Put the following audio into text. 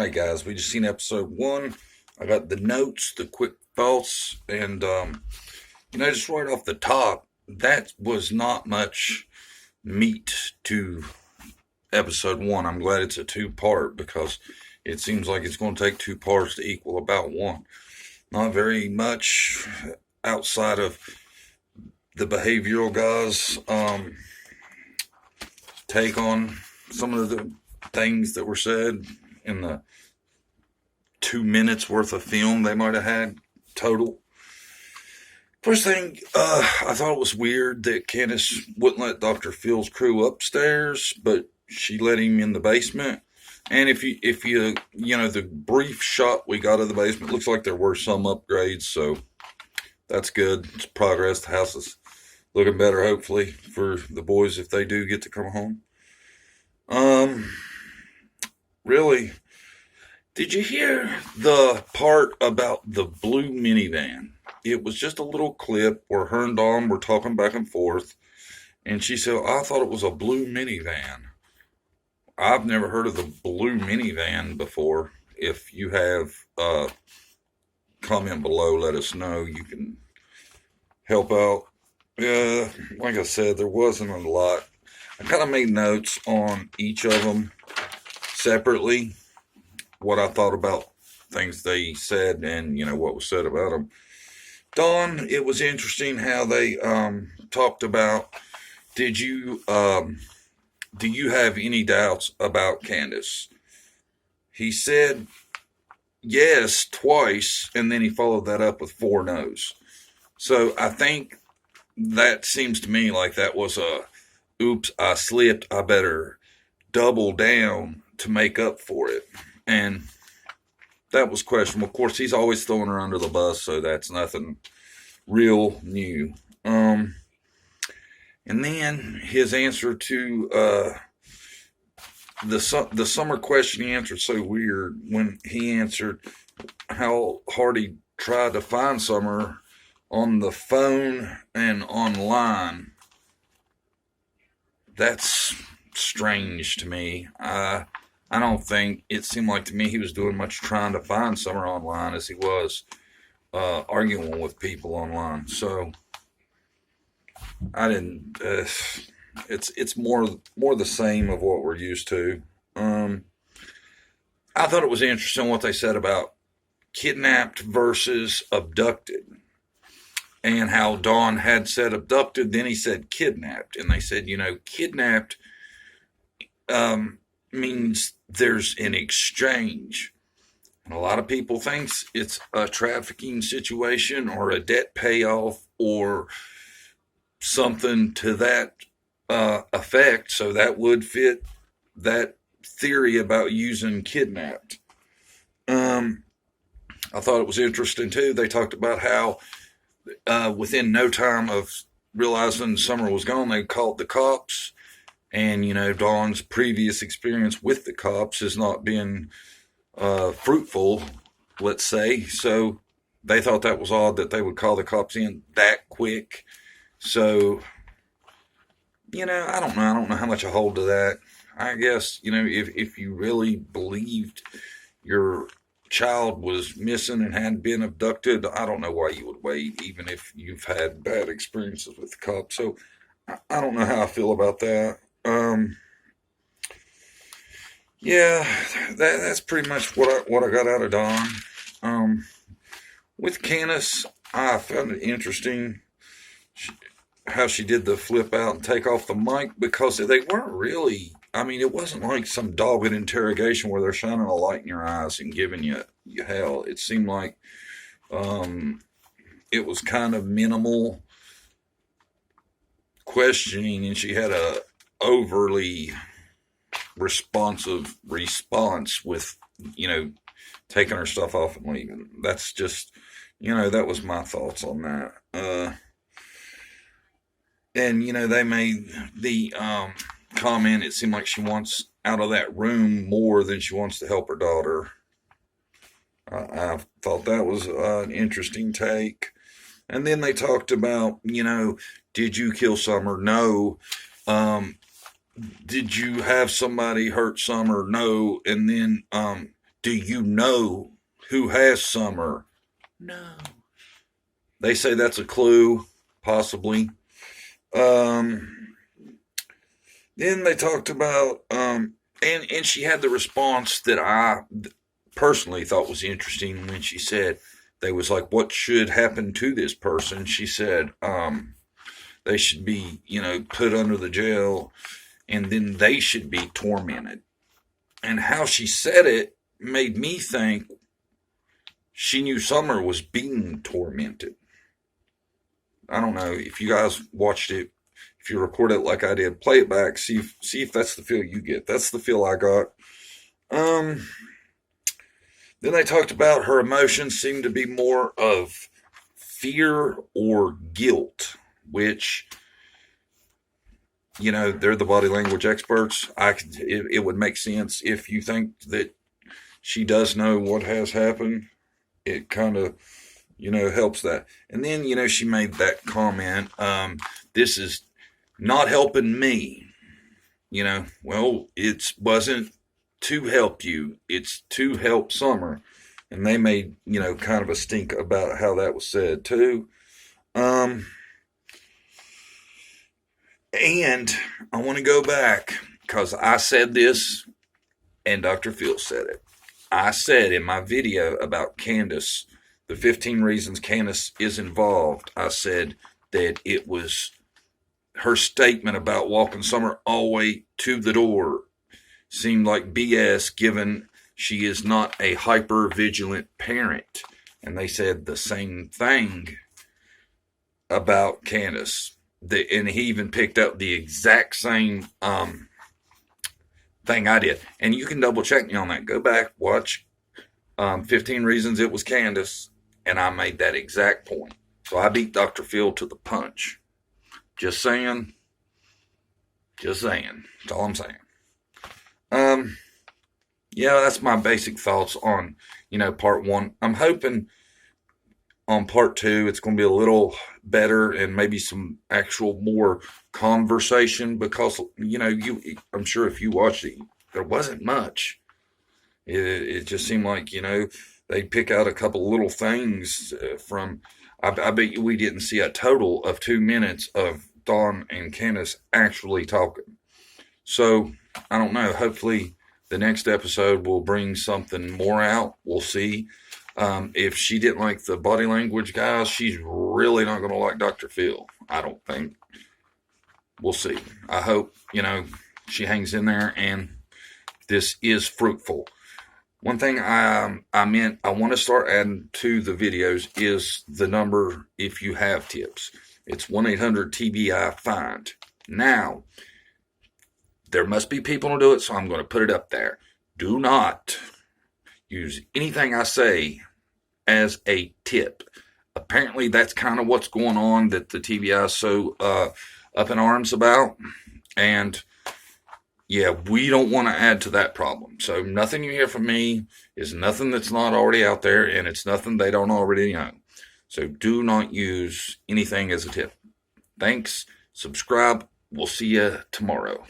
Alright guys, we just seen episode 1. I got the notes, the quick thoughts, and just right off the top, that was not much meat to episode 1. I'm glad it's a two-part because it seems like it's going to take two parts to equal about one. Not very much outside of the behavioral guys' take on some of the things that were said in the 2 minutes worth of film they might have had total. First thing, I thought it was weird that Candace wouldn't let Dr. Phil's crew upstairs, but she let him in the basement. And if you the brief shot we got of the basement, looks like there were some upgrades, so that's good. It's progress. The house is looking better, hopefully, for the boys if they do get to come home. Really, did you hear the part about the blue minivan? It was just a little clip where her and Dawn were talking back and forth, and she said, I thought it was a blue minivan. I've never heard of the blue minivan before. If you have, comment below, let us know. You can help out. Like I said, there wasn't a lot. I kind of made notes on each of them separately, what I thought about things they said and, what was said about them. Dawn, it was interesting how they talked about, do you have any doubts about Candace? He said yes twice, and then he followed that up with 4 no's. So I think that seems to me like that was oops, I slipped, I better double down to make up for it. And that was questionable. Of course, he's always throwing her under the bus, so that's nothing real new. And then his answer to the summer question, he answered so weird when he answered how hard he tried to find Summer on the phone and online. That's strange to me. I don't think it seemed like to me he was doing much trying to find Summer online as he was arguing with people online. So I didn't. It's more the same of what we're used to. I thought it was interesting what they said about kidnapped versus abducted, and how Dawn had said abducted, then he said kidnapped, and they said kidnapped means there's an exchange. And a lot of people thinks it's a trafficking situation or a debt payoff or something to that effect. So that would fit that theory about using kidnapped. I thought it was interesting too. They talked about how within no time of realizing Summer was gone, they called the cops. And, Dawn's previous experience with the cops has not been fruitful, let's say. So they thought that was odd that they would call the cops in that quick. So, I don't know. I don't know how much I hold to that. I guess, if you really believed your child was missing and hadn't been abducted, I don't know why you would wait, even if you've had bad experiences with the cops. So I don't know how I feel about that. Yeah, that's pretty much what I got out of Dawn. With Candace, I found it interesting how she did the flip out and take off the mic, because they weren't really, it wasn't like some dogged interrogation where they're shining a light in your eyes and giving you hell. It seemed like it was kind of minimal questioning, and she had a overly responsive response with, taking her stuff off and leaving. That's just, that was my thoughts on that. And, they made the comment, it seemed like she wants out of that room more than she wants to help her daughter. I thought that was an interesting take. And then they talked about, did you kill Summer? No. Did you have somebody hurt Summer? No. And then do you know who has Summer? No. They say that's a clue, possibly. Then they talked about, and she had the response that I personally thought was interesting when she said, they was like, what should happen to this person? She said, they should be, put under the jail, and then they should be tormented. And how she said it made me think she knew Summer was being tormented. I don't know if you guys watched it. If you record it like I did, play it back. See if that's the feel you get. That's the feel I got. Then they talked about her emotions seemed to be more of fear or guilt, which, they're the body language experts. It would make sense if you think that she does know what has happened. It kind of, helps that. And then, she made that comment, this is not helping me. Well, it wasn't to help you. It's to help Summer. And they made, kind of a stink about how that was said too. And I want to go back because I said this and Dr. Phil said it. I said in my video about Candace, the 15 reasons Candace is involved, I said that it was her statement about walking Summer all the way to the door seemed like BS, given she is not a hyper-vigilant parent. And they said the same thing about Candace. And he even picked up the exact same thing I did. And you can double check me on that. Go back, watch 15 Reasons It Was Candace, and I made that exact point. So I beat Dr. Phil to the punch. Just saying. That's all I'm saying. Yeah, that's my basic thoughts on, part one. I'm hoping on part two, it's going to be a little better and maybe some actual more conversation because, I'm sure if you watched it, there wasn't much. It just seemed like, they pick out a couple little things from, I bet you we didn't see a total of 2 minutes of Dawn and Candace actually talking. So, I don't know. Hopefully the next episode will bring something more out. We'll see. If she didn't like the body language guys, she's really not going to like Dr. Phil. I don't think. We'll see. I hope, she hangs in there and this is fruitful. One thing I want to start adding to the videos is the number if you have tips. It's 1-800-TBI-FIND. Now, there must be people who do it, so I'm going to put it up there. Do not use anything I say as a tip. Apparently, that's kind of what's going on that the TBI is so up in arms about. And yeah, we don't want to add to that problem. So nothing you hear from me is nothing that's not already out there, and it's nothing they don't already know. So do not use anything as a tip. Thanks. Subscribe. We'll see you tomorrow.